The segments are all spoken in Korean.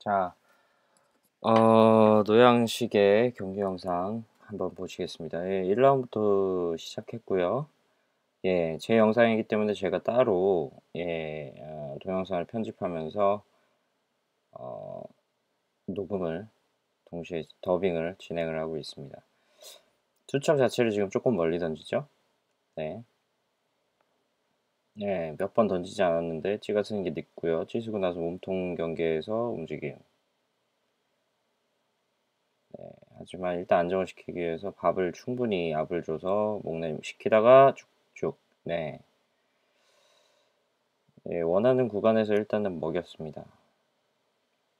자, 노양식의 경기 영상 한번 보시겠습니다. 예, 1라운드부터 시작했고요. 예, 제 영상이기 때문에 제가 따로 동영상을 편집하면서 어, 녹음을 동시에 더빙을 진행을 하고 있습니다. 투척 자체를 지금 조금 멀리 던지죠? 네. 네, 몇 번 던지지 않았는데 찌가 쓰는 게 늦고요. 찌수고 나서 몸통 경계에서 움직임. 하지만 일단 안정을 시키기 위해서 밥을 충분히 압을 줘서 목내림 시키다가 쭉쭉 네. 예, 원하는 구간에서 일단은 먹였습니다.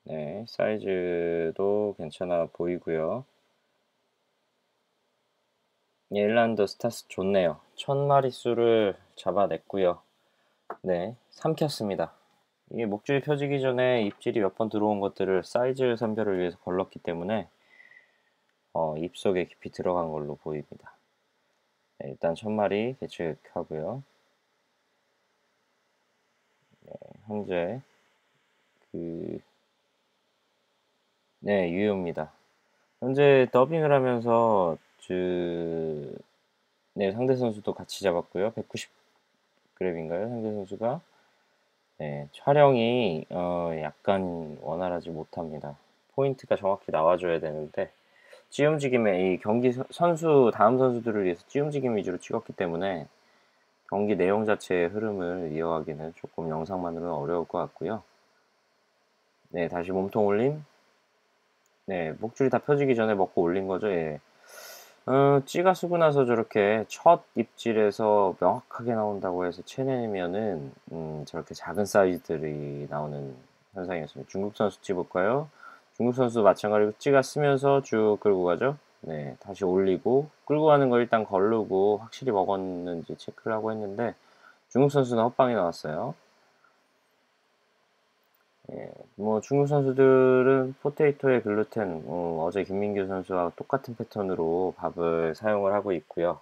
네, 사이즈도 괜찮아 보이고요. 예, 일란드 스타스 좋네요. 1000마리수를 잡아냈고요. 네, 삼켰습니다. 이게 목줄이 펴지기 전에 입질이 몇 번 들어온 것들을 사이즈 선별을 위해서 걸렀기 때문에 입속에 깊이 들어간 걸로 보입니다. 네, 일단 1000마리 계측하고요. 현재 유효입니다. 현재 더빙을 하면서 상대 선수도 같이 잡았고요. 190g인가요? 상대 선수가. 네, 촬영이 약간 원활하지 못합니다. 포인트가 정확히 나와줘야 되는데 찌움직임에 이 경기 다음 선수들을 위해서 찌움직임 위주로 찍었기 때문에 경기 내용 자체의 흐름을 이어가기는 조금 영상만으로는 어려울 것 같고요. 네, 다시 몸통 올림. 네, 목줄이 다 펴지기 전에 먹고 올린 거죠. 예. 찌가 쓰고 나서 저렇게 첫 입질에서 명확하게 나온다고 해서 체내면은 저렇게 작은 사이즈들이 나오는 현상이었습니다. 중국 선수 찌 볼까요? 중국 선수 마찬가지로 찌가 쓰면서 쭉 끌고 가죠. 네, 다시 올리고 끌고 가는 거 일단 걸르고 확실히 먹었는지 체크를 하고 했는데 중국 선수는 헛방이 나왔어요. 예, 뭐 중국 선수들은 포테이토의 글루텐, 어제 김민규 선수와 똑같은 패턴으로 밥을 사용을 하고 있고요.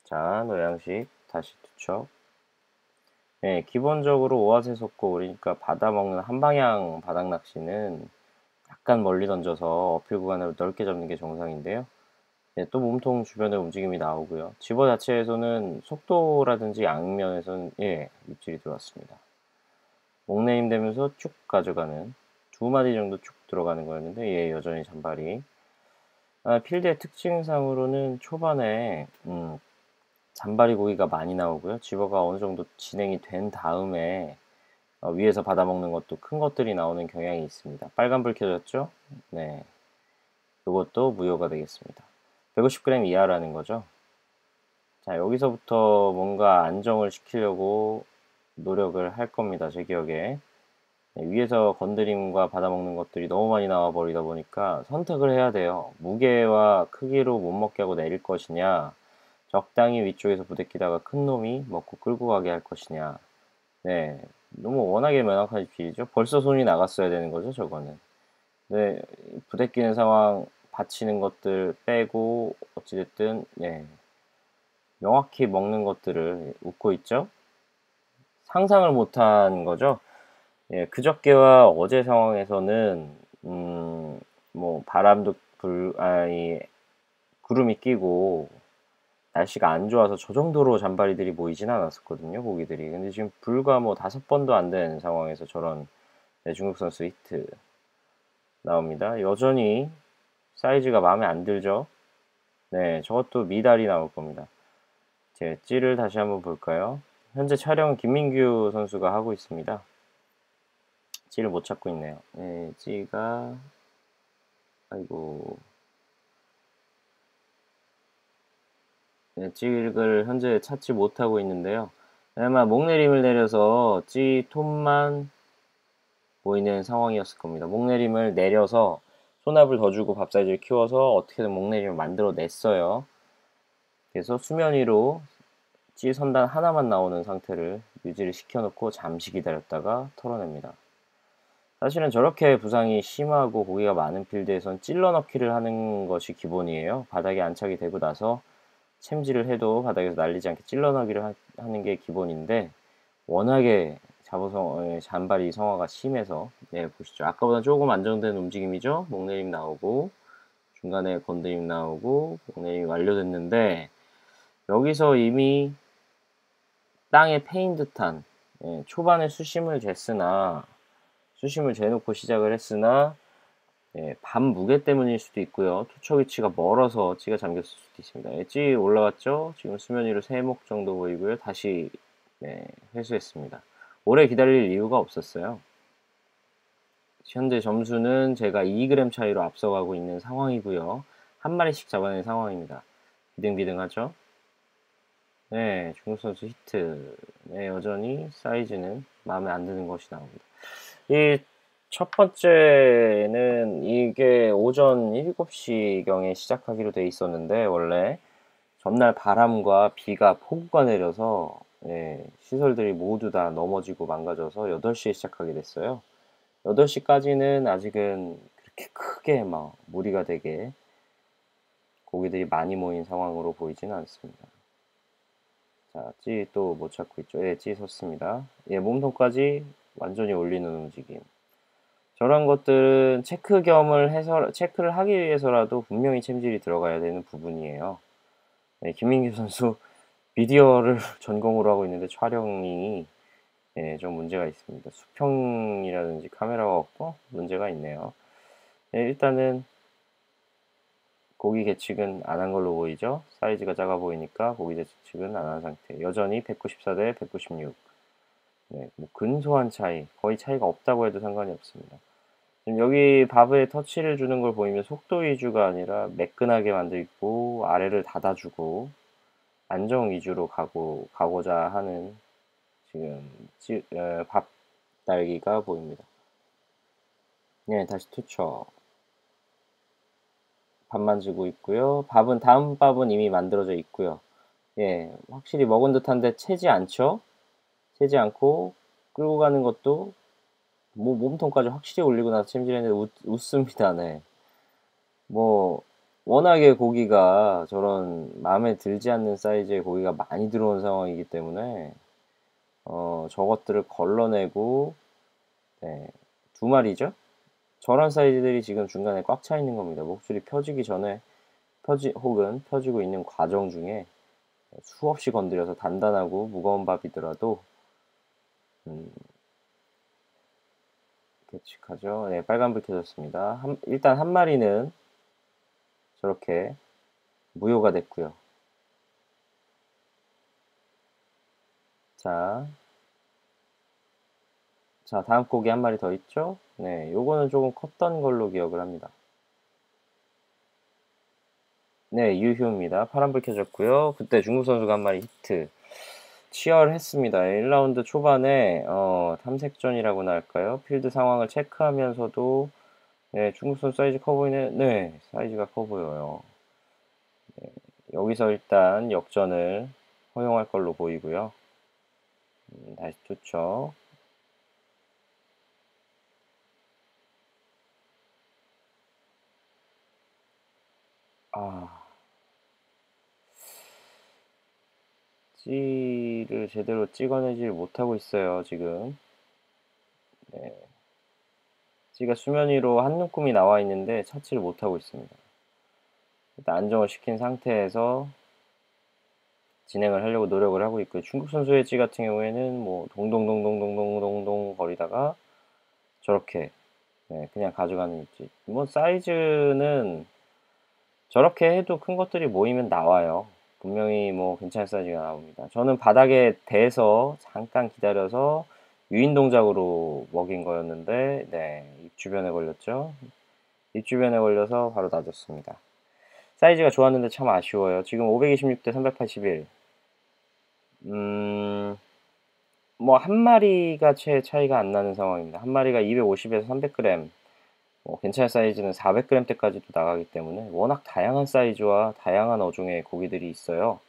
자, 노양식 다시 투척. 네, 기본적으로 오아세 속고 그러니까 받아먹는 한방향 바닥 낚시는 약간 멀리 던져서 어필 구간을 넓게 잡는 게 정상인데요. 네, 또 몸통 주변에 움직임이 나오고요. 집어 자체에서는 속도라든지 양면에서는 입질이 들어왔습니다. 목내림 되면서 쭉 가져가는 두 마디 정도 쭉 들어가는 거였는데 여전히 잔발이. 필드의 특징상으로는 초반에 잔발이 고기가 많이 나오고요. 집어가 어느 정도 진행이 된 다음에 위에서 받아먹는 것도 큰 것들이 나오는 경향이 있습니다. 빨간불 켜졌죠? 네, 이것도 무효가 되겠습니다. 150g 이하라는 거죠. 자, 여기서부터 뭔가 안정을 시키려고 노력을 할 겁니다. 제 기억에. 네, 위에서 건드림과 받아먹는 것들이 너무 많이 나와 버리다 보니까 선택을 해야 돼요. 무게와 크기로 못 먹게 하고 내릴 것이냐, 적당히 위쪽에서 부대끼다가 큰 놈이 먹고 끌고 가게 할 것이냐. 네, 너무 워낙에 명확한 입질이죠. 벌써 손이 나갔어야 되는 거죠, 저거는. 네, 부대끼는 상황, 받치는 것들 빼고 어찌됐든 명확히 먹는 것들을 웃고 있죠. 상상을 못한 거죠. 예, 그저께와 어제 상황에서는 뭐 바람도 이 구름이 끼고 날씨가 안 좋아서 저 정도로 잔바리들이 모이진 않았었거든요, 고기들이. 근데 지금 불과 뭐 5번도 안 된 상황에서 저런 중국 선수 히트 나옵니다. 여전히 사이즈가 마음에 안 들죠. 네, 저것도 미달이 나올 겁니다. 제 찌를 다시 한번 볼까요? 현재 촬영은 김민규 선수가 하고 있습니다. 찌를 못 찾고 있네요. 네, 찌가 아이고. 네, 찌를 현재 찾지 못하고 있는데요. 아마 목내림을 내려서 찌 톱만 보이는 상황이었을 겁니다. 목내림을 내려서 손압을 더 주고 밥 사이즈를 키워서 어떻게든 목내림을 만들어 냈어요. 그래서 수면 위로 찌 선단 하나만 나오는 상태를 유지를 시켜놓고 잠시 기다렸다가 털어냅니다. 사실은 저렇게 부상이 심하고 고기가 많은 필드에선 찔러 넣기를 하는 것이 기본이에요. 바닥에 안착이 되고 나서 챔질을 해도 바닥에서 날리지 않게 찔러 넣기를 하는 게 기본인데 워낙에 잔발 이성화가 심해서. 네, 보시죠. 아까보다 조금 안정된 움직임이죠. 목내림 나오고 중간에 건드림 나오고 목내림이 완료됐는데, 여기서 이미 땅에 패인 듯한, 초반에 수심을 재놓고 시작을 했으나, 반 무게 때문일 수도 있고요. 투척 위치가 멀어서 찌가 잠겼을 수도 있습니다. 찌 올라왔죠. 지금 수면 위로 3목 정도 보이고요. 다시 회수했습니다. 오래 기다릴 이유가 없었어요. 현재 점수는 제가 2g 차이로 앞서가고 있는 상황이고요. 한 마리씩 잡아낸 상황입니다. 비등비등하죠? 네, 중국 선수 히트. 네, 여전히 사이즈는 마음에 안 드는 것이 나옵니다. 이 첫 번째는 이게 오전 7시경에 시작하기로 돼 있었는데, 원래 전날 바람과 비가 폭우가 내려서 시설들이 모두 다 넘어지고 망가져서 8시에 시작하게 됐어요. 8시까지는 아직은 그렇게 크게 막 무리가 되게 고기들이 많이 모인 상황으로 보이지는 않습니다. 자, 찌 또 못 찾고 있죠. 찌 섰습니다. 몸통까지 완전히 올리는 움직임. 저런 것들은 체크를 하기 위해서라도 분명히 챔질이 들어가야 되는 부분이에요. 김민규 선수 미디어를 전공으로 하고 있는데 촬영이 좀 문제가 있습니다. 수평이라든지 카메라가 없고 문제가 있네요. 일단은 고기 계측은 안 한 걸로 보이죠. 사이즈가 작아 보이니까 고기 계측은 안 한 상태. 여전히 194 대 196. 뭐 근소한 차이, 거의 차이가 없다고 해도 상관이 없습니다. 지금 여기 밥에 터치를 주는 걸 보이면 속도 위주가 아니라 매끈하게 만들고 아래를 닫아주고 안정 위주로 가고자 하는 지금 밥 달기가 보입니다. 다시 투척. 밥 만지고 있고요. 다음 밥은 이미 만들어져 있고요. 확실히 먹은 듯한데 채지 않죠? 채지 않고 끌고 가는 것도 몸통까지 확실히 올리고 나서 챔질했는데 웃습니다. 네. 뭐 워낙에 고기가 저런 마음에 들지 않는 사이즈의 고기가 많이 들어온 상황이기 때문에 저것들을 걸러내고 2마리죠? 저런 사이즈들이 지금 중간에 꽉 차 있는 겁니다. 목줄이 펴지기 전에 혹은 펴지고 있는 과정 중에 수없이 건드려서 단단하고 무거운 밥이더라도 계측하죠. 빨간불 켜졌습니다. 일단 한 마리는 저렇게 무효가 됐고요. 자, 다음 고기 한 마리 더 있죠? 요거는 조금 컸던 걸로 기억을 합니다. 유효입니다. 파란불 켜졌고요. 그때 중국 선수가 한 마리 히트. 치열했습니다. 1라운드 초반에 탐색전이라고나 할까요? 필드 상황을 체크하면서도 중국 선수 사이즈 커 보이네. 사이즈가 커 보여요. 여기서 일단 역전을 허용할 걸로 보이고요. 다시 투척. 찌를 제대로 찍어내질 못하고 있어요, 지금. 찌가 수면 위로 한 눈금이 나와 있는데 찾지를 못하고 있습니다. 일단 안정을 시킨 상태에서 진행을 하려고 노력을 하고 있고요. 중국 선수의 찌 같은 경우에는 뭐 동동동동동동동동 거리다가 저렇게 그냥 가져가는 입지. 뭐 사이즈는 저렇게 해도 큰 것들이 모이면 나와요. 분명히 뭐 괜찮은 사이즈가 나옵니다. 저는 바닥에 대서 잠깐 기다려서 유인 동작으로 먹인 거였는데 입 주변에 걸렸죠. 입 주변에 걸려서 바로 놔줬습니다. 사이즈가 좋았는데 참 아쉬워요. 지금 526 대 381. 뭐 한 마리가 채 차이가 안 나는 상황입니다. 한 마리가 250에서 300g. 괜찮은 사이즈는 400g대까지도 나가기 때문에 워낙 다양한 사이즈와 다양한 어종의 고기들이 있어요.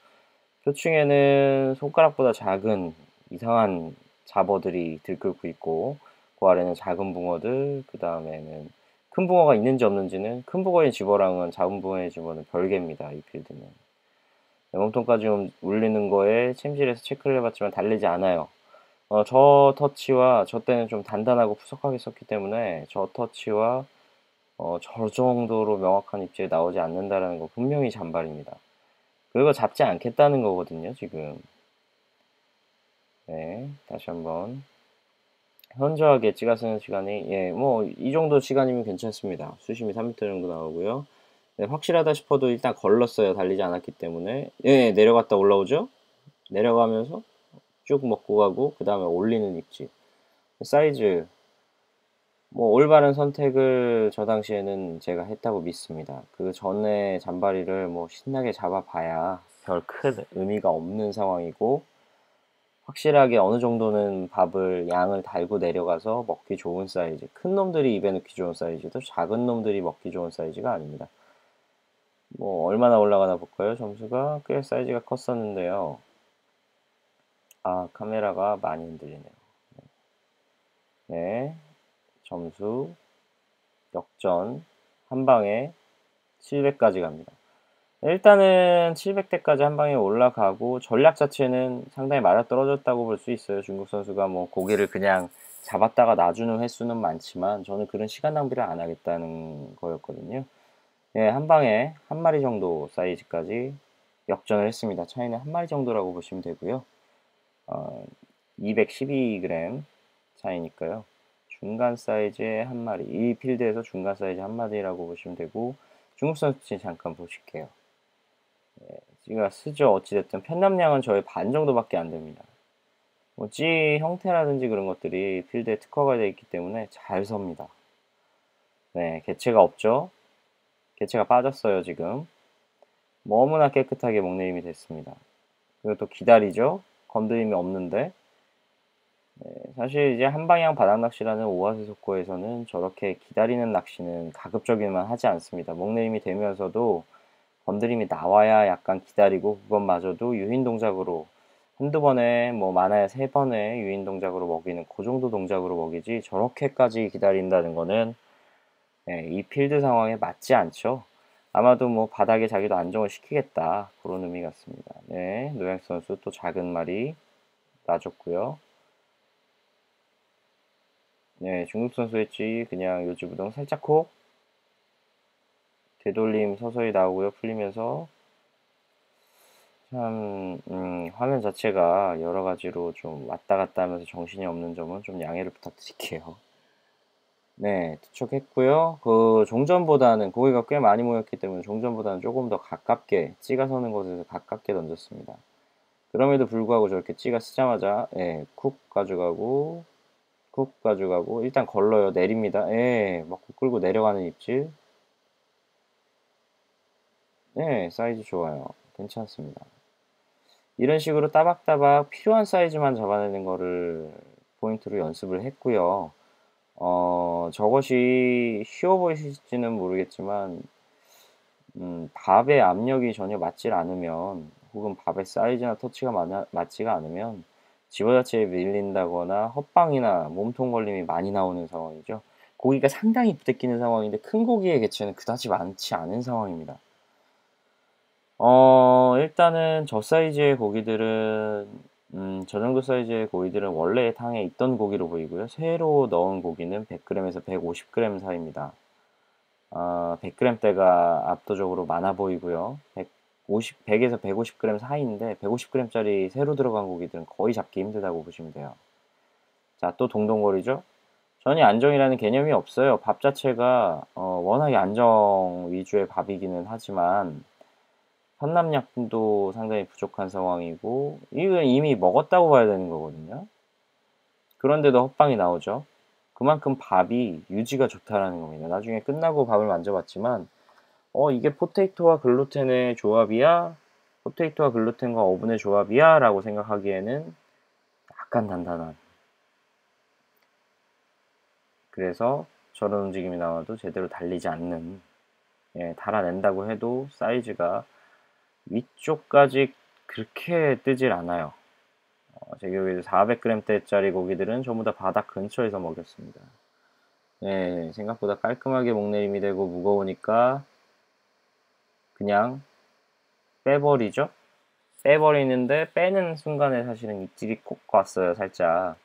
표층에는 손가락보다 작은 이상한 잡어들이 들끓고 있고, 그 아래는 작은 붕어들, 그 다음에는 큰 붕어가 있는지 없는지는, 큰 붕어의 집어랑은 작은 붕어의 집어는 별개입니다. 이 필드는. 몸통까지 올리는 거에 챔질해서 체크를 해봤지만 달리지 않아요. 저 터치와 저 때는 좀 단단하고 푸석하게 썼기 때문에 저 터치와 저 정도로 명확한 입질이 나오지 않는다라는 거 분명히 잔발입니다. 그리고 잡지 않겠다는 거거든요, 지금. 네, 다시 한번. 현저하게 찍어 쓰는 시간이, 예, 뭐, 이 정도 시간이면 괜찮습니다. 수심이 3m 정도 나오고요. 네, 확실하다 싶어도 일단 걸렀어요. 달리지 않았기 때문에. 예, 내려갔다 올라오죠? 내려가면서 쭉 먹고 가고, 그 다음에 올리는 입질. 사이즈, 뭐, 올바른 선택을 저 당시에는 제가 했다고 믿습니다. 그 전에 잔바리를 뭐, 신나게 잡아봐야 별 큰 의미가 없는 상황이고, 확실하게 어느 정도는 밥을 양을 달고 내려가서 먹기 좋은 사이즈. 큰 놈들이 입에 넣기 좋은 사이즈도 작은 놈들이 먹기 좋은 사이즈가 아닙니다. 뭐 얼마나 올라가나 볼까요? 점수가 꽤 사이즈가 컸었는데요. 아, 카메라가 많이 흔들리네요. 네, 점수 역전 한 방에 700까지 갑니다. 일단은 700대까지 한 방에 올라가고 전략 자체는 상당히 맞아떨어졌다고 볼 수 있어요. 중국 선수가 뭐 고기를 그냥 잡았다가 놔주는 횟수는 많지만 저는 그런 시간 낭비를 안 하겠다는 거였거든요. 예, 한 방에 한 마리 정도 사이즈까지 역전을 했습니다. 차이는 한 마리 정도라고 보시면 되고요. 212g 차이니까요. 중간 사이즈의 한 마리, 이 필드에서 중간 사이즈 한 마리라고 보시면 되고 중국 선수 잠깐 보실게요. 찌가 쓰죠. 어찌됐든 편납량은 저의 반 정도밖에 안 됩니다. 뭐 찌 형태라든지 그런 것들이 필드에 특화가 되어 있기 때문에 잘 섭니다. 네, 개체가 없죠. 개체가 빠졌어요, 지금. 너무나 깨끗하게 목내림이 됐습니다. 그리고 또 기다리죠. 건드림이 없는데. 네, 사실 이제 한방향 바닥 낚시라는 오아시 속고에서는 저렇게 기다리는 낚시는 가급적이면 하지 않습니다. 목내림이 되면서도 건드림이 나와야 약간 기다리고 그것마저도 유인 동작으로 한두 번에 뭐 많아야 세 번의 유인 동작으로 먹이는 그 정도 동작으로 먹이지 저렇게까지 기다린다는 거는 이 필드 상황에 맞지 않죠. 아마도 뭐 바닥에 자기도 안정을 시키겠다 그런 의미 같습니다. 네, 노양 선수 또 작은 말이 놔줬고요. 네, 중국 선수 했지 그냥 요지부동 살짝 콕 되돌림 서서히 나오고요. 풀리면서 참, 화면 자체가 여러 가지로 좀 왔다 갔다 하면서 정신이 없는 점은 좀 양해를 부탁드릴게요. 네, 투척했고요. 그 종전보다는 고기가 꽤 많이 모였기 때문에 종전보다는 조금 더 가깝게 찌가 서는 곳에서 가깝게 던졌습니다. 그럼에도 불구하고 저렇게 찌가 쓰자마자 쿡 가져가고 쿡 가져가고 일단 걸러요. 내립니다. 먹고 끌고 내려가는 입질. 네, 사이즈 좋아요. 괜찮습니다. 이런 식으로 따박따박 필요한 사이즈만 잡아내는 거를 포인트로 연습을 했고요. 저것이 쉬워 보이실지는 모르겠지만, 밥의 압력이 전혀 맞질 않으면, 혹은 밥의 사이즈나 터치가 맞지가 않으면, 집어 자체에 밀린다거나 헛방이나 몸통 걸림이 많이 나오는 상황이죠. 고기가 상당히 부대끼는 상황인데, 큰 고기의 개체는 그다지 많지 않은 상황입니다. 일단은 저 사이즈의 고기들은, 저 정도 사이즈의 고기들은 원래 탕에 있던 고기로 보이고요. 새로 넣은 고기는 100g에서 150g 사이입니다. 100g대가 압도적으로 많아 보이고요. 100에서 150g 사이인데, 150g짜리 새로 들어간 고기들은 거의 잡기 힘들다고 보시면 돼요. 자, 또 동동거리죠? 전혀 안정이라는 개념이 없어요. 밥 자체가, 워낙에 안정 위주의 밥이기는 하지만, 선남약도 상당히 부족한 상황이고 이건 이미 먹었다고 봐야 되는 거거든요. 그런데도 헛방이 나오죠. 그만큼 밥이 유지가 좋다라는 겁니다. 나중에 끝나고 밥을 만져봤지만 이게 포테이토와 글루텐의 조합이야? 포테이토와 글루텐과 어분의 조합이야? 라고 생각하기에는 약간 단단한, 그래서 저런 움직임이 나와도 제대로 달리지 않는, 달아낸다고 해도 사이즈가 위쪽까지 그렇게 뜨질 않아요. 제 기억에 400g대짜리 고기들은 전부 다 바닥 근처에서 먹였습니다. 생각보다 깔끔하게 목내림이 되고 무거우니까 그냥 빼버리죠. 빼버리는데 빼는 순간에 사실은 입질이 콕 왔어요. 살짝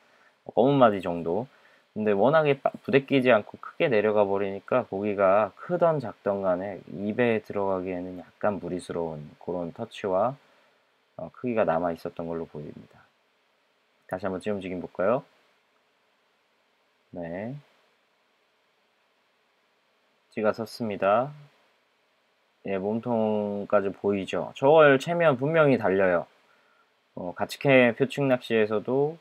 검은 마디 정도. 근데 워낙에 부대끼지 않고 크게 내려가 버리니까 고기가 크던 작던 간에 입에 들어가기에는 약간 무리스러운 그런 터치와 크기가 남아 있었던 걸로 보입니다. 다시 한번 찌 움직임 볼까요? 네, 찌가 섰습니다. 예, 몸통까지 보이죠? 저걸 채면 분명히 달려요. 가츠캐 표층 낚시에서도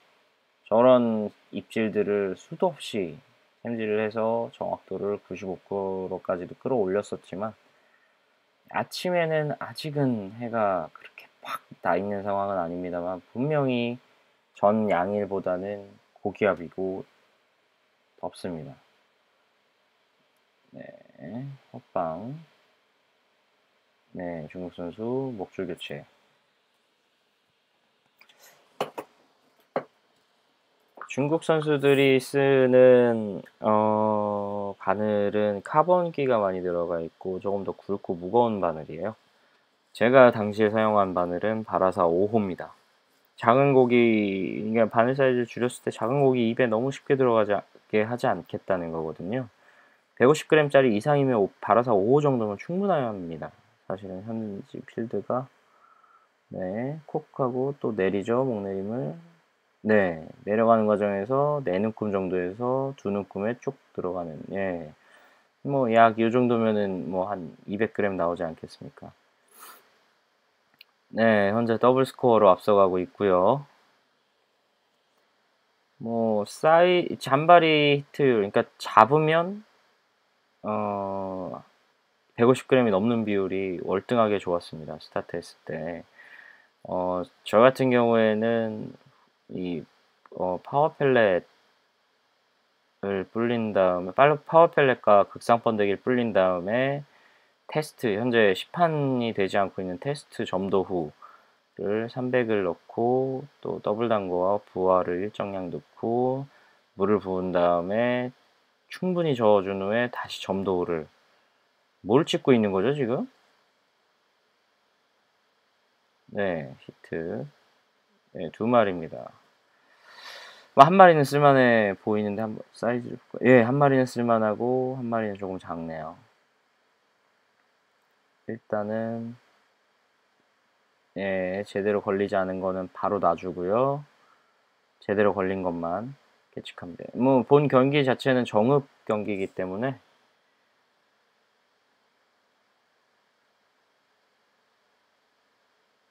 저런 입질들을 수도 없이 챔질을 해서 정확도를 95%까지도 끌어올렸었지만 아침에는 아직은 해가 그렇게 팍 나 있는 상황은 아닙니다만 분명히 전 양일보다는 고기압이고 덥습니다. 네, 헛방. 네, 중국 선수 목줄 교체. 중국 선수들이 쓰는 바늘은 카본기가 많이 들어가 있고 조금 더 굵고 무거운 바늘이에요. 제가 당시에 사용한 바늘은 바라사 5호입니다. 작은 고기, 그러니까 바늘 사이즈를 줄였을 때 작은 고기 입에 너무 쉽게 들어가게 하지 않겠다는 거거든요. 150g짜리 이상이면 바라사 5호 정도면 충분합니다. 사실은 현지 필드가. 네, 콕하고 또 내리죠, 목내림을. 네, 내려가는 과정에서 네 눈금 정도에서 두 눈금에 쭉 들어가는, 예. 뭐, 약 이 정도면은 뭐 한 200g 나오지 않겠습니까? 네, 현재 더블 스코어로 앞서가고 있고요. 뭐, 잔바리 히트율, 그러니까 잡으면, 150g이 넘는 비율이 월등하게 좋았습니다. 스타트 했을 때. 저 같은 경우에는 이, 파워 펠렛 을 불린 다음에 파워 펠렛과 극상 번데기를 불린 다음에 테스트 현재 시판이 되지 않고 있는 테스트 점도 후를 300을 넣고 또 더블 단거와 부화를 일정량 넣고 물을 부은 다음에 충분히 저어준 후에 다시 점도 후를 뭘 찍고 있는 거죠 지금? 네, 히트. 네, 두 마리입니다. 한 마리는 쓸만해 보이는데 사이즈를 예, 한 마리는 쓸만하고 한 마리는 조금 작네요. 일단은 예, 제대로 걸리지 않은 거는 바로 놔주고요. 제대로 걸린 것만 캐치하면 돼요. 뭐 본 경기 자체는 정읍 경기이기 때문에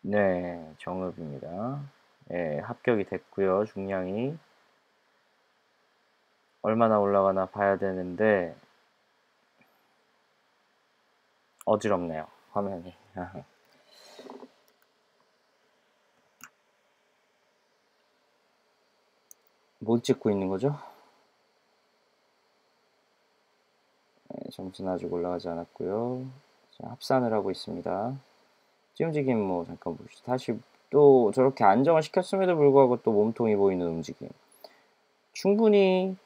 네, 정읍입니다. 예, 합격이 됐고요. 중량이 얼마나 올라가나 봐야 되는데 어지럽네요. 화면이. 뭘 찍고 있는 거죠? 네, 점수는 아직 올라가지 않았고요. 자, 합산을 하고 있습니다. 움직임 뭐 잠깐 봅시다. 다시 또 저렇게 안정을 시켰음에도 불구하고 또 몸통이 보이는 움직임. 충분히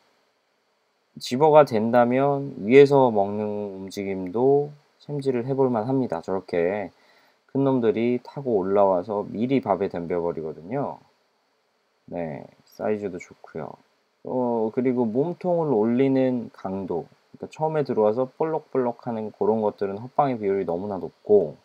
집어가 된다면 위에서 먹는 움직임도 챔질을 해볼 만합니다. 저렇게 큰 놈들이 타고 올라와서 미리 밥에 덤벼버리거든요. 네, 사이즈도 좋고요. 그리고 몸통을 올리는 강도. 그러니까 처음에 들어와서 볼록볼록 하는 그런 것들은 헛방의 비율이 너무나 높고,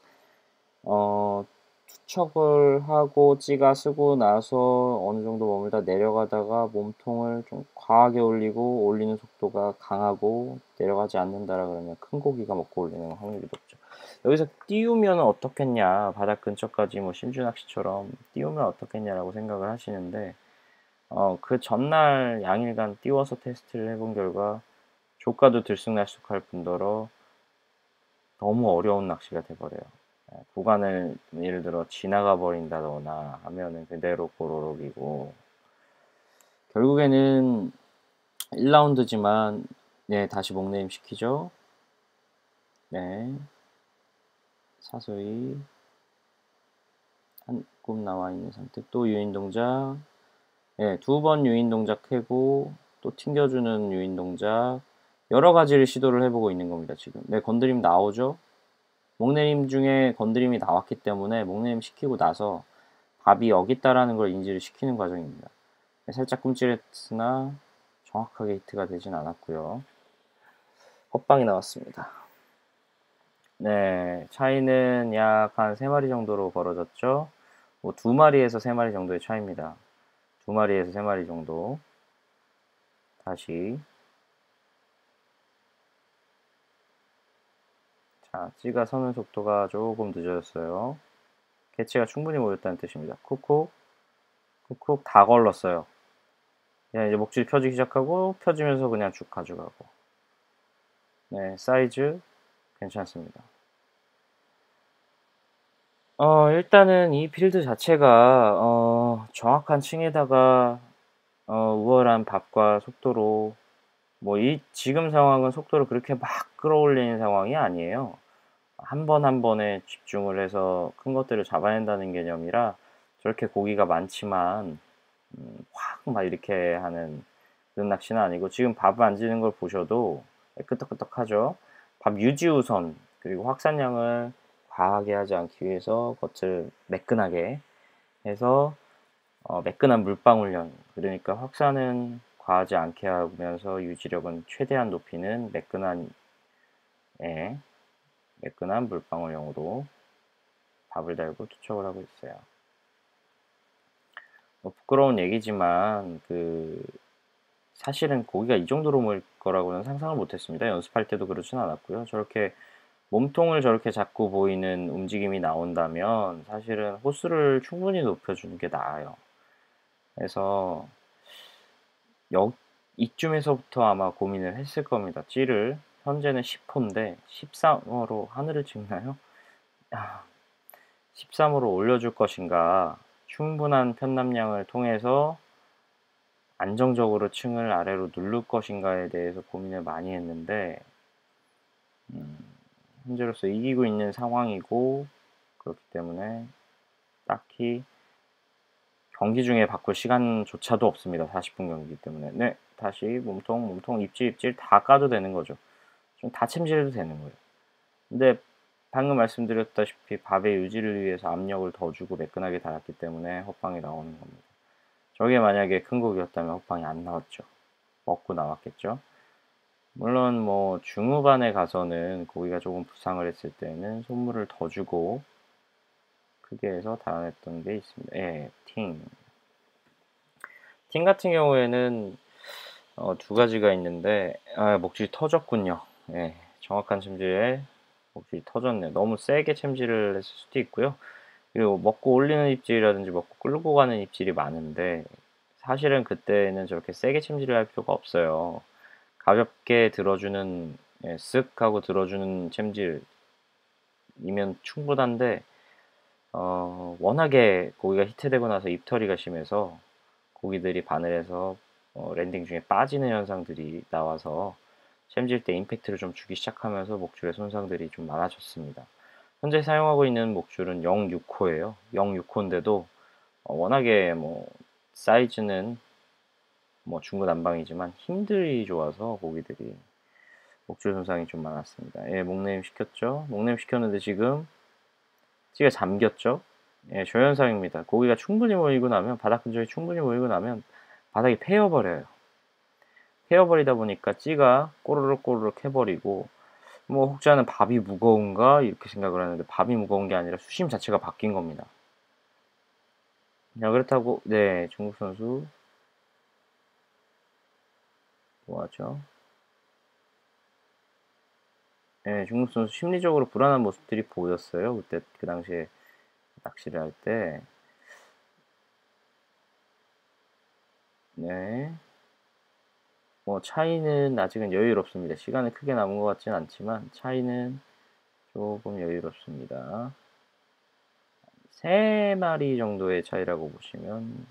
투척을 하고 찌가 쓰고 나서 어느 정도 머물다 내려가다가 몸통을 좀 과하게 올리고 올리는 속도가 강하고 내려가지 않는다라 그러면 큰 고기가 먹고 올리는 확률이 높죠. 여기서 띄우면 어떻겠냐, 바닥 근처까지 뭐 신주낚시처럼 띄우면 어떻겠냐라고 생각을 하시는데 그 전날 양일간 띄워서 테스트를 해본 결과 조가도 들쑥날쑥할 뿐더러 너무 어려운 낚시가 돼버려요. 구간을 예를 들어 지나가 버린다거나 하면은 그대로 꼬로록이고 결국에는 1라운드지만 네, 다시 목내림 시키죠. 네, 사소히 한 꿈 나와 있는 상태. 또 유인 동작. 네, 두 번 유인 동작 하고 또 튕겨주는 유인 동작. 여러 가지를 시도를 해보고 있는 겁니다 지금. 네, 건드림 나오죠. 목내림 중에 건드림이 나왔기 때문에 목내림 시키고 나서 밥이 여기 있다라는 걸 인지를 시키는 과정입니다. 살짝 꿈찔했으나 정확하게 히트가 되진 않았고요. 헛방이 나왔습니다. 네, 차이는 약 한 3마리 정도로 벌어졌죠. 뭐 2마리에서 3마리 정도의 차이입니다. 2마리에서 3마리 정도. 다시. 자, 찌가 서는 속도가 조금 늦어졌어요. 개체가 충분히 모였다는 뜻입니다. 쿡쿡, 쿡쿡 다 걸렀어요. 그냥 이제 목줄 펴주기 시작하고 펴지면서 그냥 쭉 가져가고. 네, 사이즈 괜찮습니다. 일단은 이 필드 자체가 정확한 층에다가 우월한 밥과 속도로 뭐 이 지금 상황은 속도를 그렇게 막 끌어올리는 상황이 아니에요. 한 번 한 번에 집중을 해서 큰 것들을 잡아낸다는 개념이라 저렇게 고기가 많지만 확 막 이렇게 하는 그런 낚시는 아니고 지금 밥 안 지는 걸 보셔도 끄떡끄떡하죠. 밥 유지 우선 그리고 확산량을 과하게 하지 않기 위해서 겉을 매끈하게 해서 매끈한 물방울형 그러니까 확산은 과하지 않게 하면서 유지력은 최대한 높이는 매끈한 물방울형으로 밥을 달고 투척을 하고 있어요. 뭐 부끄러운 얘기지만 사실은 고기가 이 정도로 모일 거라고는 상상을 못했습니다. 연습할 때도 그렇진 않았고요. 저렇게 몸통을 저렇게 잡고 보이는 움직임이 나온다면 사실은 호수를 충분히 높여주는 게 나아요. 그래서 이쯤에서부터 아마 고민을 했을 겁니다. 찌를 현재는 10호인데 13호로 하늘을 찍나요? 13호로 올려줄 것인가 충분한 편납량을 통해서 안정적으로 층을 아래로 누를 것인가에 대해서 고민을 많이 했는데 현재로서 이기고 있는 상황이고 그렇기 때문에 딱히 경기 중에 바꿀 시간조차도 없습니다. 40분 경기이기 때문에. 네, 다시 몸통, 입질 다 까도 되는 거죠. 좀 다 챔질해도 되는 거예요. 근데 방금 말씀드렸다시피 밥의 유지를 위해서 압력을 더 주고 매끈하게 달았기 때문에 헛방이 나오는 겁니다. 저게 만약에 큰 고기였다면 헛방이 안 나왔죠. 먹고 나왔겠죠. 물론 뭐 중후반에 가서는 고기가 조금 부상을 했을 때는 손물을 더 주고 크게 해서 달아냈던 게 있습니다. 예, 팅 같은 경우에는 두 가지가 있는데 목줄이 터졌군요. 예, 정확한 챔질에 목줄이 터졌네요. 너무 세게 챔질을 했을 수도 있고요. 그리고 먹고 올리는 입질이라든지 먹고 끌고 가는 입질이 많은데 사실은 그때는 저렇게 세게 챔질을 할 필요가 없어요. 가볍게 들어주는 쓱 하고 들어주는 챔질이면 충분한데 워낙에 고기가 히트되고 나서 입터리가 심해서 고기들이 바늘에서 랜딩 중에 빠지는 현상들이 나와서 챔질 때 임팩트를 좀 주기 시작하면서 목줄의 손상들이 좀 많아졌습니다. 현재 사용하고 있는 목줄은 0.6호예요. 0.6호인데도 워낙에 뭐 사이즈는 뭐 중구난방이지만 힘들이 좋아서 고기들이 목줄 손상이 좀 많았습니다. 예, 목내림 시켰죠. 목내림 시켰는데 지금 찌가 잠겼죠. 예, 저 현상입니다. 고기가 충분히 모이고 나면 바닥 근처에 충분히 모이고 나면 바닥이 패여버려요. 패여버리다 보니까 찌가 꼬르륵 해버리고 뭐 혹자는 밥이 무거운가 이렇게 생각을 하는데 밥이 무거운 게 아니라 수심 자체가 바뀐 겁니다. 자, 그렇다고 네, 중국 선수 뭐하죠? 네, 중국 선수 심리적으로 불안한 모습들이 보였어요. 그때 그 당시에 낚시를 할 때. 네. 뭐 차이는 아직은 여유롭습니다. 시간이 크게 남은 것 같지는 않지만 차이는 조금 여유롭습니다. 3마리 정도의 차이라고 보시면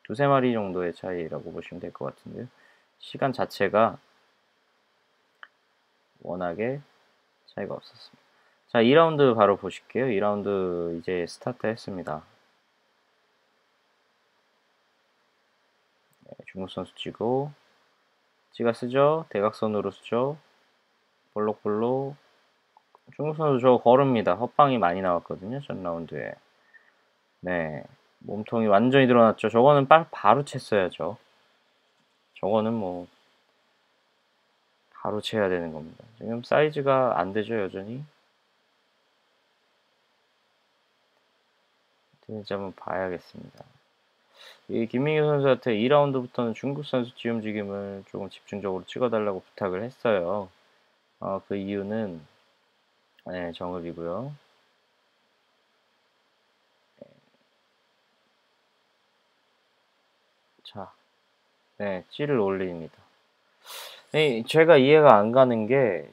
2~3마리 정도의 차이라고 보시면 될 것 같은데요. 시간 자체가 워낙에 차이가 없었습니다. 자, 2라운드 바로 보실게요. 2라운드 이제 스타트 했습니다. 네, 중국 선수 찌가 쓰죠. 대각선으로 쓰죠. 볼록볼록 중국 선수 저 거릅니다. 헛방이 많이 나왔거든요. 전 라운드에. 네. 몸통이 완전히 드러났죠. 저거는 바로 챘어야죠. 저거는 뭐 바로 채야 되는 겁니다. 지금 사이즈가 안 되죠, 여전히. 진짜 한번 봐야겠습니다. 이 김민규 선수한테 2라운드부터는 중국 선수 움직임을 조금 집중적으로 찍어달라고 부탁을 했어요. 그 이유는 네, 정읍이고요. 자, 네, 찌를 올립니다. 네, 제가 이해가 안 가는 게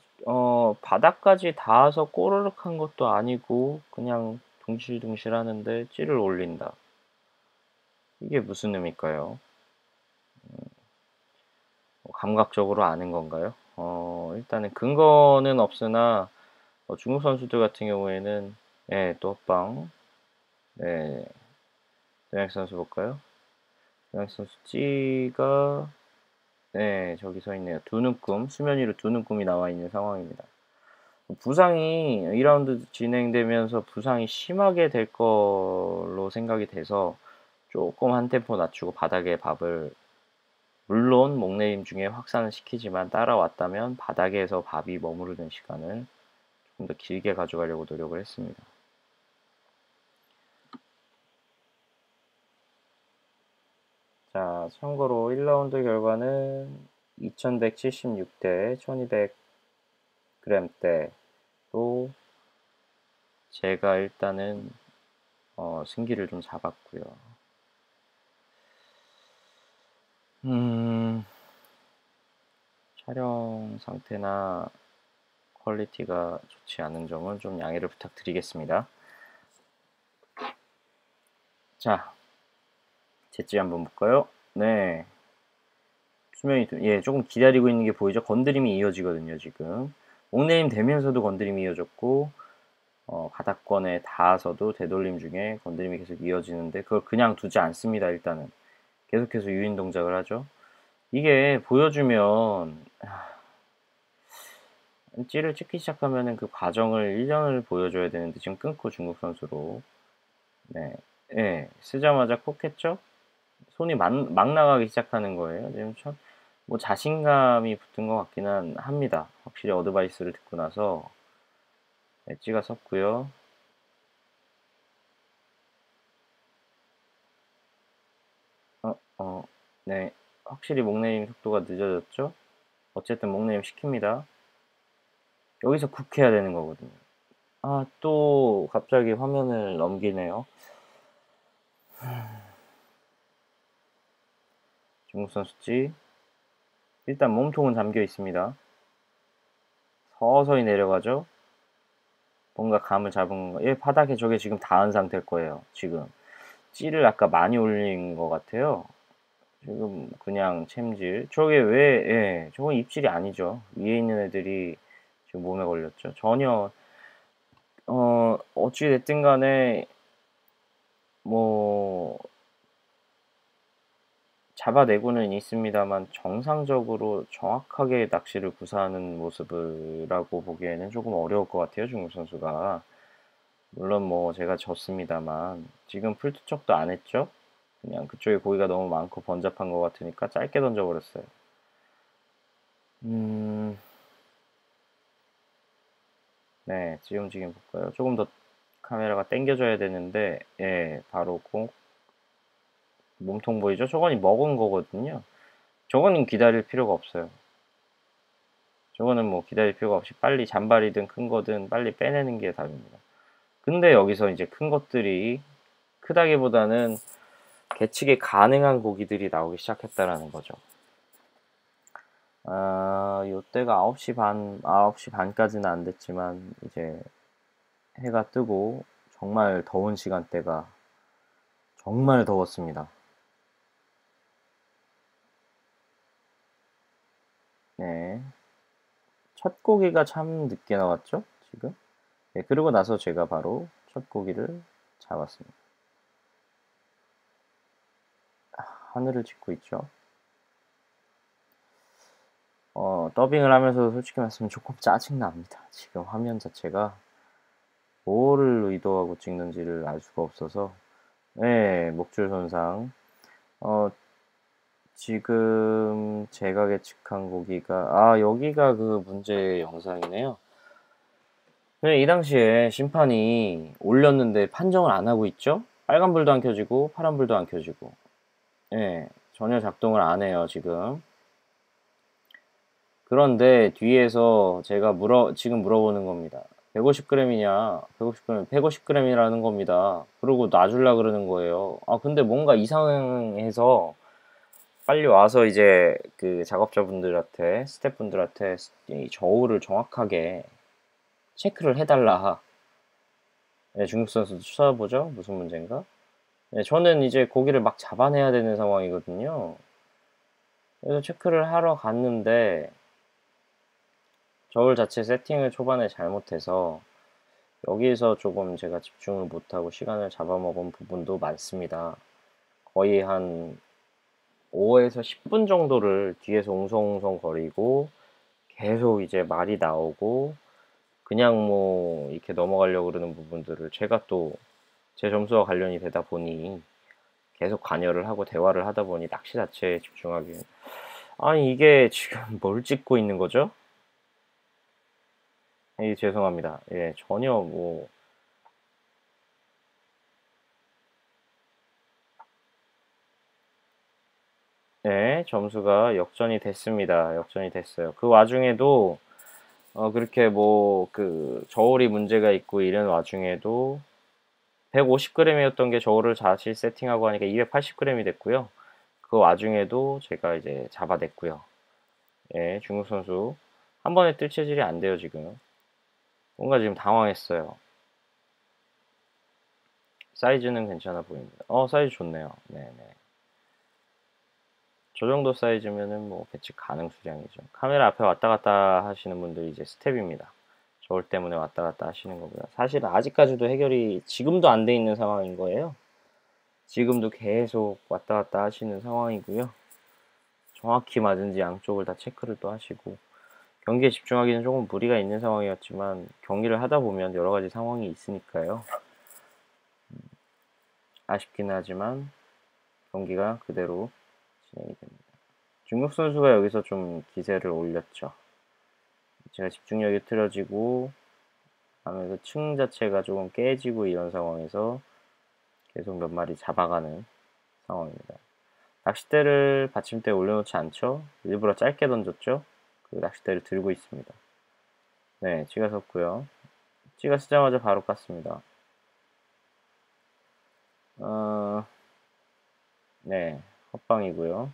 바닥까지 닿아서 꼬르륵 한 것도 아니고 그냥 둥실둥실 하는데 찌를 올린다. 이게 무슨 의미일까요? 감각적으로 아는 건가요? 일단은 근거는 없으나 중국 선수들 같은 경우에는 예, 또 헛방. 네, 정혁 선수 볼까요? 정혁 선수 찌가 네, 저기 서 있네요. 두 눈금, 수면 위로 두 눈금이 나와 있는 상황입니다. 부상이 2라운드 진행되면서 부상이 심하게 될 걸로 생각이 돼서 조금 한 템포 낮추고 바닥에 밥을 물론 목내림 중에 확산을 시키지만 따라왔다면 바닥에서 밥이 머무르는 시간을 좀 더 길게 가져가려고 노력을 했습니다. 자, 참고로 1라운드 결과는 2176대 1200g대로 제가 일단은 승기를 좀 잡았고요. 촬영 상태나 퀄리티가 좋지 않은 점은 좀 양해를 부탁드리겠습니다. 자, 제찌 한번 볼까요? 네. 수면이, 예, 조금 기다리고 있는 게 보이죠? 건드림이 이어지거든요, 지금. 목내림 되면서도 건드림이 이어졌고, 바닥권에 닿아서도 되돌림 중에 건드림이 계속 이어지는데, 그걸 그냥 두지 않습니다, 일단은. 계속해서 유인 동작을 하죠. 이게 보여주면, 찌를 찍기 시작하면은 그 과정을 1년을 보여줘야 되는데, 지금 끊고 중국 선수로. 네. 예, 쓰자마자 콕 했죠? 손이 막 나가기 시작하는 거예요. 지금 참, 뭐 자신감이 붙은 것 같기는 합니다. 확실히 어드바이스를 듣고 나서 엣지가 섰고요. 네, 확실히 목내림 속도가 늦어졌죠. 어쨌든 목내림 시킵니다. 여기서 쿡 해야 되는 거거든요. 또 갑자기 화면을 넘기네요. 중국 선수지. 일단 몸통은 잠겨 있습니다. 서서히 내려가죠. 뭔가 감을 잡은 거. 바닥에 저게 지금 닿은 상태일 거예요. 지금. 찌를 아까 많이 올린 것 같아요. 지금 그냥 챔질. 저게 왜, 예, 저건 입질이 아니죠. 위에 있는 애들이 지금 몸에 걸렸죠. 전혀, 어찌됐든 간에, 뭐, 잡아내고는 있습니다만, 정상적으로 정확하게 낚시를 구사하는 모습이라고 보기에는 조금 어려울 것 같아요, 중국 선수가. 물론 뭐, 제가 졌습니다만, 지금 풀투척도 안 했죠? 그냥 그쪽에 고기가 너무 많고 번잡한 것 같으니까 짧게 던져버렸어요. 네, 지금 움직임 볼까요? 조금 더 카메라가 당겨져야 되는데, 예, 바로 꼭 몸통 보이죠? 저건이 먹은 거거든요. 저거는 기다릴 필요가 없어요. 저거는 뭐 기다릴 필요가 없이 빨리 잔발이든 큰 거든 빨리 빼내는 게 답입니다. 근데 여기서 이제 큰 것들이 크다기보다는 개측이 가능한 고기들이 나오기 시작했다라는 거죠. 요때가 9시 반, 9시 반까지는 안 됐지만, 이제 해가 뜨고 정말 더운 시간대가 정말 더웠습니다. 네. 첫 고기가 참 늦게 나왔죠, 지금? 네, 그러고 나서 제가 바로 첫 고기를 잡았습니다. 하늘을 짓고 있죠. 더빙을 하면서 솔직히 말씀면 조금 짜증납니다. 지금 화면 자체가 뭐를 의도하고 찍는지를 알 수가 없어서. 네, 목줄 손상. 지금 제가 예측한 고기가, 여기가 그 문제 영상이네요. 네, 이 당시에 심판이 올렸는데 판정을 안 하고 있죠? 빨간불도 안 켜지고 파란불도 안 켜지고. 예, 전혀 작동을 안 해요, 지금. 그런데 뒤에서 제가 지금 물어보는 겁니다. 150g이냐? 150g, 150g이라는 겁니다. 그러고 놔주려 그러는 거예요. 근데 뭔가 이상해서 빨리 와서 이제 그 작업자분들한테, 스태프분들한테 이 저울을 정확하게 체크를 해달라. 네, 중국 선수도 쳐다보죠? 무슨 문제인가? 네, 저는 이제 고기를 막 잡아내야 되는 상황이거든요. 그래서 체크를 하러 갔는데 저울 자체 세팅을 초반에 잘못해서 여기에서 조금 제가 집중을 못하고 시간을 잡아먹은 부분도 많습니다. 거의 한 5에서 10분 정도를 뒤에서 웅성웅성 거리고 계속 이제 말이 나오고 그냥 뭐 이렇게 넘어가려고 그러는 부분들을 제가 또 제 점수와 관련이 되다 보니 계속 관여를 하고 대화를 하다 보니 낚시 자체에 집중하기. 아니, 이게 지금 뭘 찍고 있는 거죠? 죄송합니다. 예, 전혀 뭐, 네, 점수가 역전이 됐습니다. 역전이 됐어요. 그 와중에도, 그렇게 뭐, 저울이 문제가 있고 이런 와중에도 150g이었던 게 저울을 다시 세팅하고 하니까 280g이 됐고요. 그 와중에도 제가 이제 잡아냈고요. 예, 중국 선수. 한 번에 뜰 체질이 안 돼요, 지금. 뭔가 지금 당황했어요. 사이즈는 괜찮아 보입니다. 사이즈 좋네요. 네네. 저 정도 사이즈면은 뭐 배치 가능 수량이죠. 카메라 앞에 왔다 갔다 하시는 분들이 이제 스텝입니다. 저울 때문에 왔다 갔다 하시는 거고요. 사실 아직까지도 해결이 지금도 안 돼 있는 상황인 거예요. 지금도 계속 왔다 갔다 하시는 상황이고요. 정확히 맞은지 양쪽을 다 체크를 또 하시고 경기에 집중하기는 조금 무리가 있는 상황이었지만 경기를 하다 보면 여러 가지 상황이 있으니까요. 아쉽긴 하지만 경기가 그대로 진행이 됩니다. 중국 선수가 여기서 좀 기세를 올렸죠. 제가 집중력이 틀어지고 하면서 층 자체가 조금 깨지고 이런 상황에서 계속 몇 마리 잡아가는 상황입니다. 낚싯대를 받침대에 올려놓지 않죠? 일부러 짧게 던졌죠? 그 낚싯대를 들고 있습니다. 네, 찌가 섰고요. 찌가 쓰자마자 바로 깠습니다. 네, 헛방이고요.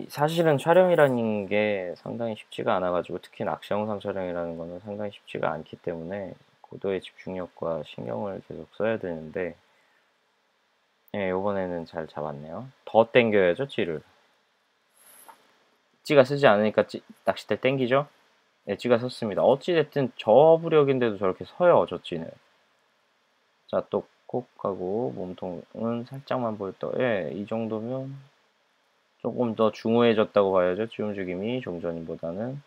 사실은 촬영이라는 게 상당히 쉽지가 않아가지고 특히 낚시 영상 촬영이라는 거는 상당히 쉽지가 않기 때문에 고도의 집중력과 신경을 계속 써야 되는데 예, 이번에는 잘 잡았네요. 더 당겨야죠, 찌를. 찌가 쓰지 않으니까 낚싯대 당기죠? 예, 찌가 섰습니다. 어찌됐든 저부력인데도 저렇게 서요, 저 찌는. 자, 또 콕 하고 몸통은 살짝만 보였다. 예, 이 정도면 조금 더 중후해졌다고 봐야죠. 찌 움직임이 좀 전보다는.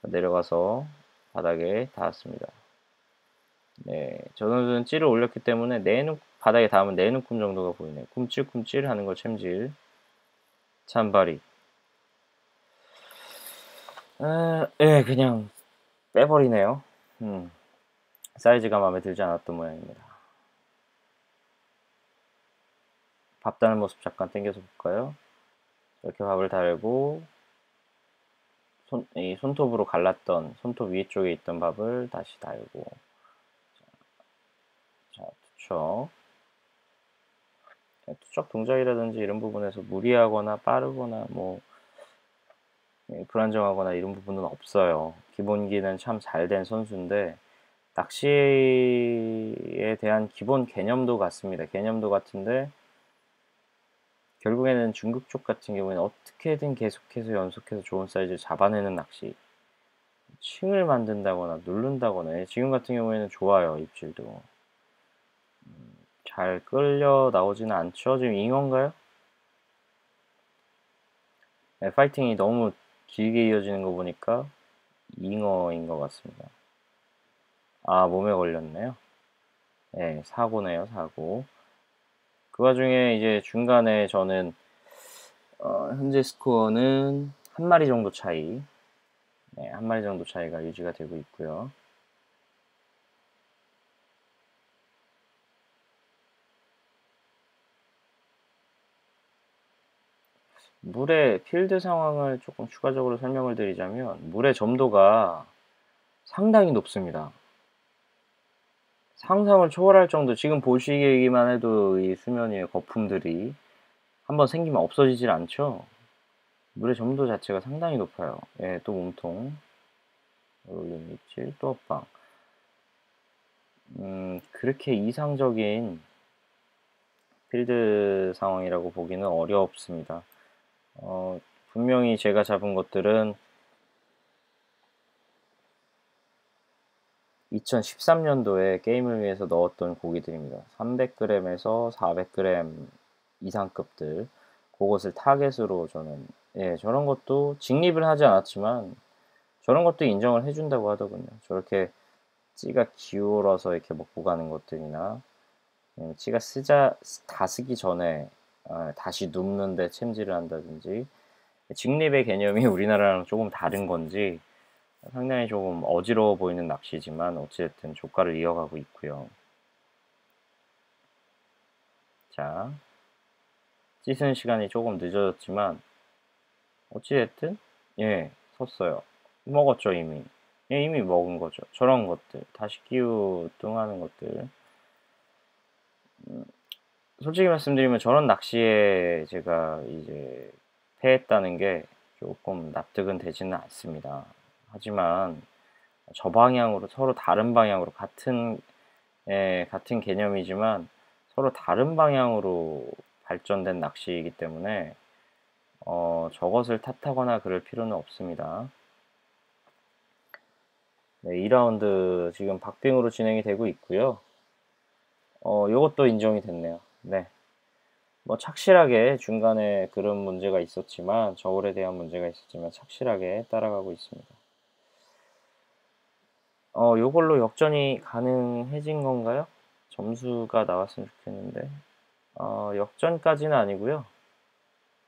내려가서 바닥에 닿았습니다. 네, 저 선수는 찌를 올렸기 때문에 바닥에 닿으면 내눈금 정도가 보이네요. 쿰찔쿰찔 하는 걸 챔질. 찬바리. 예, 그냥 빼버리네요. 사이즈가 마음에 들지 않았던 모양입니다. 밥 다는 모습 잠깐 당겨서 볼까요? 이렇게 밥을 달고 이 손톱으로 갈랐던 손톱 위쪽에 있던 밥을 다시 달고 자, 투척. 투척 동작이라든지 이런 부분에서 무리하거나 빠르거나 뭐 불안정하거나 이런 부분은 없어요. 기본기는 참 잘 된 선수인데 낚시에 대한 기본 개념도 같습니다. 개념도 같은데 결국에는 중국 쪽 같은 경우에는 어떻게든 계속해서 연속해서 좋은 사이즈를 잡아내는 낚시. 층을 만든다거나 누른다거나 지금 같은 경우에는 좋아요. 입질도 잘 끌려 나오지는 않죠. 지금 잉어인가요? 네, 파이팅이 너무 길게 이어지는 거 보니까 잉어인 것 같습니다. 아, 몸에 걸렸네요. 네, 사고네요, 사고. 그 와중에 이제 중간에 저는 현재 스코어는 한 마리 정도 차이, 네, 한 마리 정도 차이가 유지가 되고 있고요. 물의 필드 상황을 조금 추가적으로 설명을 드리자면 물의 점도가 상당히 높습니다. 상상을 초월할 정도, 지금 보시기만 해도 이 수면 위에 거품들이 한번 생기면 없어지질 않죠. 물의 점도 자체가 상당히 높아요. 예, 또 몸통, 올리는 입질, 또 업방. 그렇게 이상적인 필드 상황이라고 보기는 어렵습니다. 분명히 제가 잡은 것들은 2013년도에 게임을 위해서 넣었던 고기들입니다. 300g에서 400g 이상급들, 그것을 타겟으로 저는, 예, 저런 것도 직립을 하지 않았지만 저런 것도 인정을 해준다고 하더군요. 저렇게 찌가 기울어서 이렇게 먹고 가는 것들이나 찌가 다 쓰기 전에 다시 눕는데 챔질을 한다든지, 직립의 개념이 우리나라랑 조금 다른 건지 상당히 조금 어지러워 보이는 낚시지만 어찌됐든 조과를 이어가고 있고요. 자, 찌는 시간이 조금 늦어졌지만 어찌됐든 예, 섰어요. 먹었죠, 이미. 예, 이미 먹은 거죠. 저런 것들 다시 끼우뚱하는 것들, 솔직히 말씀드리면 저런 낚시에 제가 이제 패했다는 게 조금 납득은 되지는 않습니다. 하지만 저 방향으로, 서로 다른 방향으로, 같은 개념이지만 서로 다른 방향으로 발전된 낚시이기 때문에 저것을 탓하거나 그럴 필요는 없습니다. 네, 2라운드 지금 박빙으로 진행이 되고 있고요. 요것도 인정이 됐네요. 네. 뭐 착실하게 중간에 그런 문제가 있었지만, 저울에 대한 문제가 있었지만 착실하게 따라가고 있습니다. 요걸로 역전이 가능해진 건가요? 점수가 나왔으면 좋겠는데. 역전까지는 아니고요.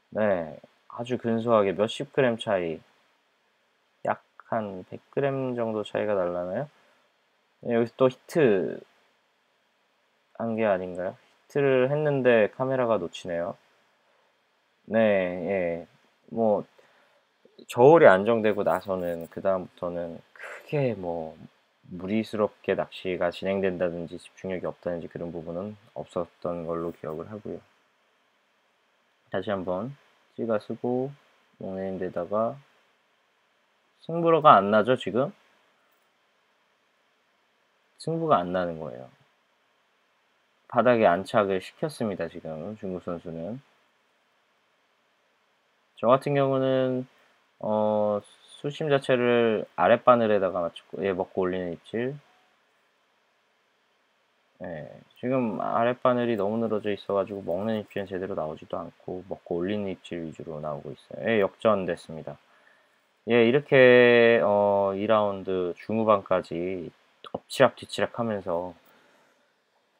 네, 아주 근소하게 몇십 그램 차이, 약 한 100g 정도 차이가 날라나요? 네, 여기서 또 히트 한 게 아닌가요? 히트를 했는데 카메라가 놓치네요. 네, 예. 뭐 저울이 안정되고 나서는 그다음부터는 크게 뭐 무리스럽게 낚시가 진행된다든지 집중력이 없다든지 그런 부분은 없었던 걸로 기억을 하고요. 다시 한번 찌가 쓰고 목내는 데다가 승부가 안 나죠, 지금? 승부가 안 나는 거예요. 바닥에 안착을 시켰습니다, 지금 중국 선수는. 저 같은 경우는 수심 자체를 아랫바늘에다가 맞췄고, 예, 먹고 올리는 입질. 예, 지금 아랫바늘이 너무 늘어져 있어가지고 먹는 입질은 제대로 나오지도 않고 먹고 올리는 입질 위주로 나오고 있어요. 예, 역전됐습니다. 예, 이렇게 2라운드 중후반까지 엎치락 뒤치락 하면서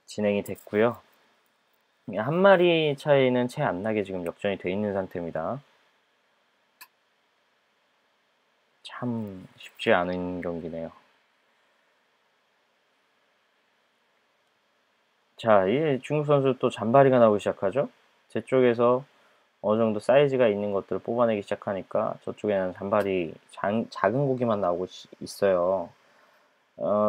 진행이 됐고요. 한 마리 차이는 채 안 나게 지금 역전이 돼 있는 상태입니다. 참 쉽지 않은 경기네요. 자, 이 중국 선수 또 잔바리가 나오기 시작하죠. 제 쪽에서 어느 정도 사이즈가 있는 것들을 뽑아내기 시작하니까 저쪽에는 잔바리 작은 고기만 나오고 있어요.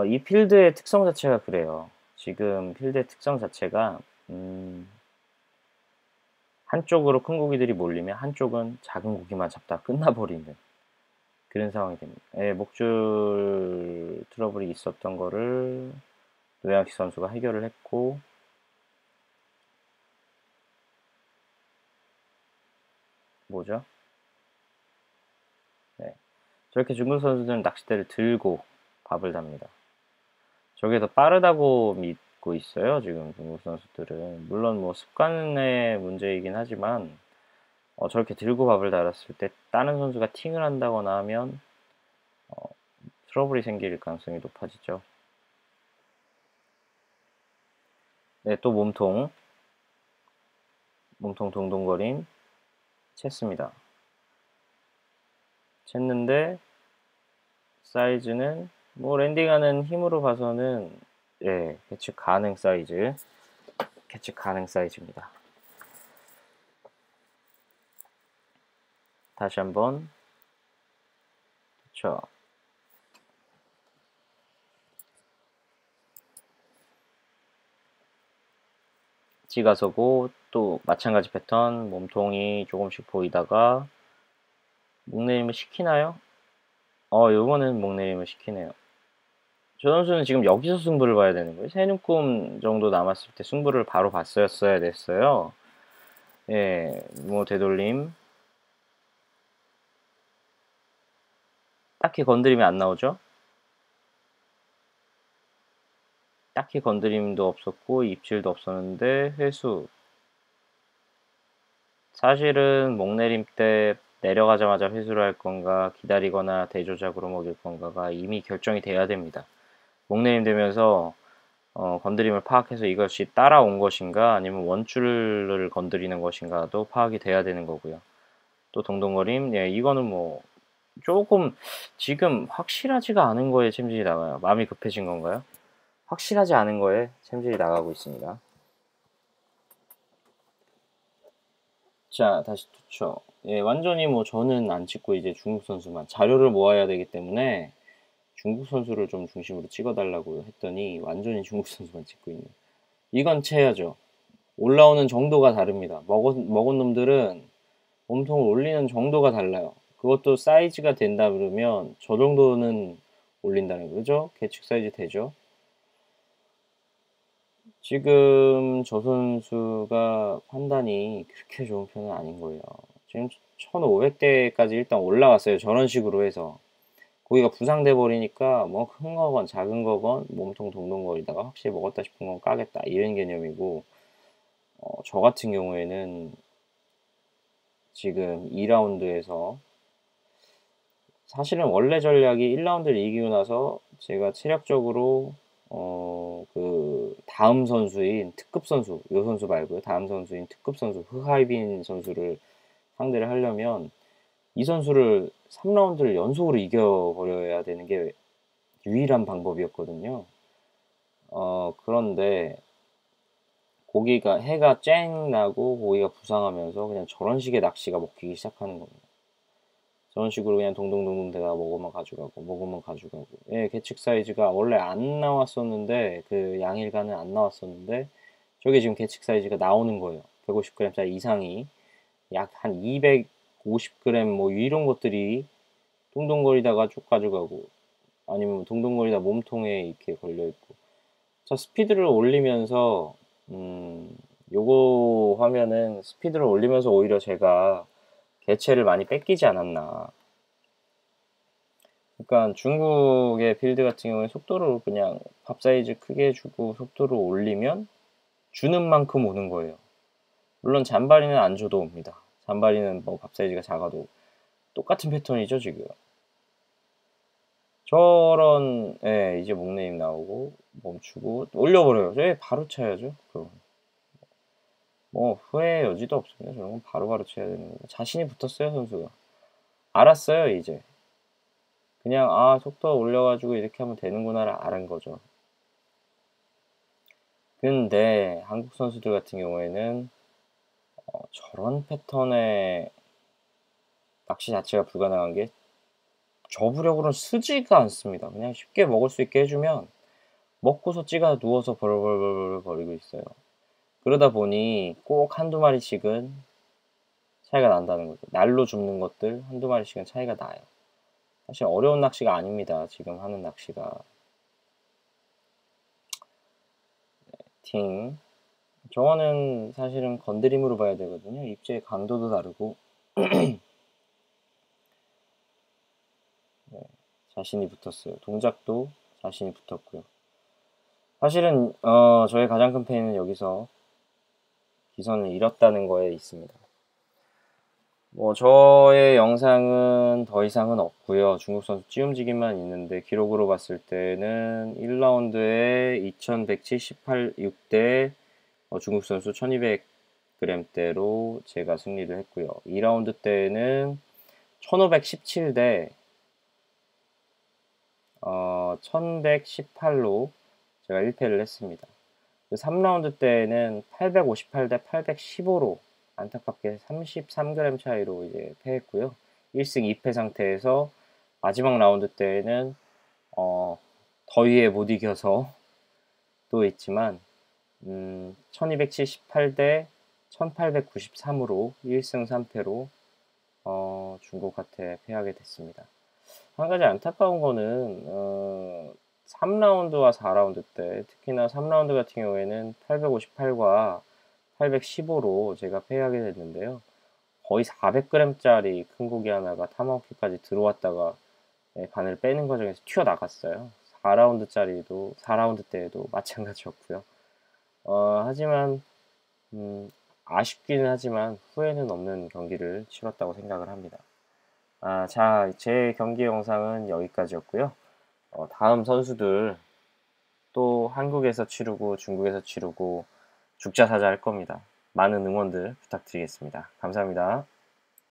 이 필드의 특성 자체가 그래요. 지금 필드의 특성 자체가 한쪽으로 큰 고기들이 몰리면 한쪽은 작은 고기만 잡다 끝나버리는 그런 상황이 됩니다. 예, 목줄 트러블이 있었던 거를 노양식 선수가 해결을 했고, 뭐죠? 네. 저렇게 중국 선수들은 낚싯대를 들고 밥을 답니다. 저게 더 빠르다고 믿고 있어요, 지금 중국 선수들은. 물론 뭐 습관의 문제이긴 하지만 저렇게 들고 밥을 달았을 때 다른 선수가 팅을 한다거나 하면 트러블이 생길 가능성이 높아지죠. 네, 또 몸통 동동거림 챘습니다. 챘는데 사이즈는 뭐 랜딩하는 힘으로 봐서는 예, 캐치 가능 사이즈입니다. 다시 한번 그쵸. 찍어서고 또 마찬가지 패턴 몸통이 조금씩 보이다가 목 내림을 시키나요? 요거는 목 내림을 시키네요. 저 선수는 지금 여기서 승부를 봐야 되는 거예요. 세 눈금 정도 남았을 때 승부를 바로 봤어야 됐어요. 예, 뭐 되돌림 딱히 건드림이 안 나오죠. 딱히 건드림도 없었고 입질도 없었는데 회수 사실은 목 내림 때 내려가자마자 회수를 할 건가 기다리거나 대조작으로 먹일 건가가 이미 결정이 돼야 됩니다. 목 내림 되면서 건드림을 파악해서 이것이 따라온 것인가 아니면 원줄을 건드리는 것인가도 파악이 돼야 되는 거고요. 또 동동거림, 예, 이거는 뭐 조금 지금 확실하지가 않은 거에 챔질이 나가요. 마음이 급해진 건가요? 확실하지 않은 거에 챔질이 나가고 있습니다. 자, 다시 투척. 예, 완전히 뭐 저는 안 찍고 이제 중국 선수만 자료를 모아야 되기 때문에 중국 선수를 좀 중심으로 찍어달라고 했더니 완전히 중국 선수만 찍고 있네. 이건 채야죠. 올라오는 정도가 다릅니다. 먹은 놈들은 몸통을 올리는 정도가 달라요. 그것도 사이즈가 된다 그러면 저 정도는 올린다는 거죠. 계측 사이즈 되죠. 지금 저 선수가 판단이 그렇게 좋은 편은 아닌 거예요. 지금 1500대까지 일단 올라갔어요. 저런 식으로 해서. 고기가 부상돼 버리니까 뭐 큰 거건 작은 거건 몸통 동동거리다가 확실히 먹었다 싶은 건 까겠다 이런 개념이고 저 같은 경우에는 지금 2라운드에서 사실은 원래 전략이 1라운드를 이기고 나서 제가 체력적으로 그 다음 선수인 특급 선수, 요 선수 말고요. 다음 선수인 특급 선수 흐하이빈 선수를 상대를 하려면 이 선수를 3라운드를 연속으로 이겨버려야 되는 게 유일한 방법이었거든요. 그런데 고기가 해가 쨍 나고 고기가 부상하면서 그냥 저런 식의 낚시가 먹히기 시작하는 겁니다. 저런 식으로 그냥 동동동동 대다 먹으면 가져가고 예, 계측 사이즈가 원래 안 나왔었는데 그 양일간은 안 나왔었는데 저게 지금 계측 사이즈가 나오는 거예요. 150g짜리 이상이 약 한 250g 뭐 이런 것들이 동동거리다가 쭉 가져가고 아니면 동동거리다 몸통에 이렇게 걸려 있고 자 스피드를 올리면서 요거 화면은 스피드를 올리면서 오히려 제가 개체를 많이 뺏기지 않았나. 그러니까 중국의 필드 같은 경우에 속도를 그냥 밥 사이즈 크게 주고 속도를 올리면 주는 만큼 오는 거예요. 물론 잔바리는 안 줘도 옵니다. 잔바리는 뭐 밥 사이즈가 작아도 똑같은 패턴이죠 지금. 저런 예, 이제 목내림 나오고 멈추고 올려버려요. 예, 바로 쳐야죠. 그럼 뭐 후회의 여지도 없습니다. 저런 건 바로바로 쳐야 되는 거고 자신이 붙었어요 선수가. 알았어요 이제. 그냥 속도 올려가지고 이렇게 하면 되는구나를 알은 거죠. 근데 한국 선수들 같은 경우에는 저런 패턴의 낚시 자체가 불가능한 게 저부력으로는 쓰지가 않습니다. 그냥 쉽게 먹을 수 있게 해주면 먹고서 찌가 누워서 벌벌벌 버리고 있어요. 그러다 보니 꼭 한두 마리씩은 차이가 난다는 거죠. 날로 줍는 것들 한두 마리씩은 차이가 나요. 사실 어려운 낚시가 아닙니다. 지금 하는 낚시가. 팅. 저거는 사실은 건드림으로 봐야 되거든요. 입질의 강도도 다르고 네, 자신이 붙었어요. 동작도 자신이 붙었고요. 사실은 저의 가장 큰 페인은 여기서 기선을 잃었다는 거에 있습니다. 뭐 저의 영상은 더 이상은 없고요. 중국 선수 찌움지기만 있는데 기록으로 봤을 때는 1라운드에 2178, 6대 중국 선수 1200g대로 제가 승리를 했고요. 2라운드 때는 1517대 1118로 제가 1패를 했습니다. 3라운드 때는 858대 815로 안타깝게 33g 차이로 이제 패했고요. 1승 2패 상태에서 마지막 라운드 때는 더위에 못 이겨서 또 있지만 1278대 1893으로 1승 3패로 중국한테 패하게 됐습니다. 한 가지 안타까운 거는 3라운드와 4라운드 때 특히나 3라운드 같은 경우에는 858과 815로 제가 패하게 됐는데요. 거의 400g짜리 큰 고기 하나가 타마호키까지 들어왔다가 바늘 빼는 과정에서 튀어나갔어요. 4라운드 때에도 마찬가지였고요. 하지만 아쉽기는 하지만 후회는 없는 경기를 치렀다고 생각을 합니다. 자, 제 경기 영상은 여기까지였고요. 다음 선수들 또 한국에서 치르고 중국에서 치르고 죽자사자 할 겁니다. 많은 응원들 부탁드리겠습니다. 감사합니다.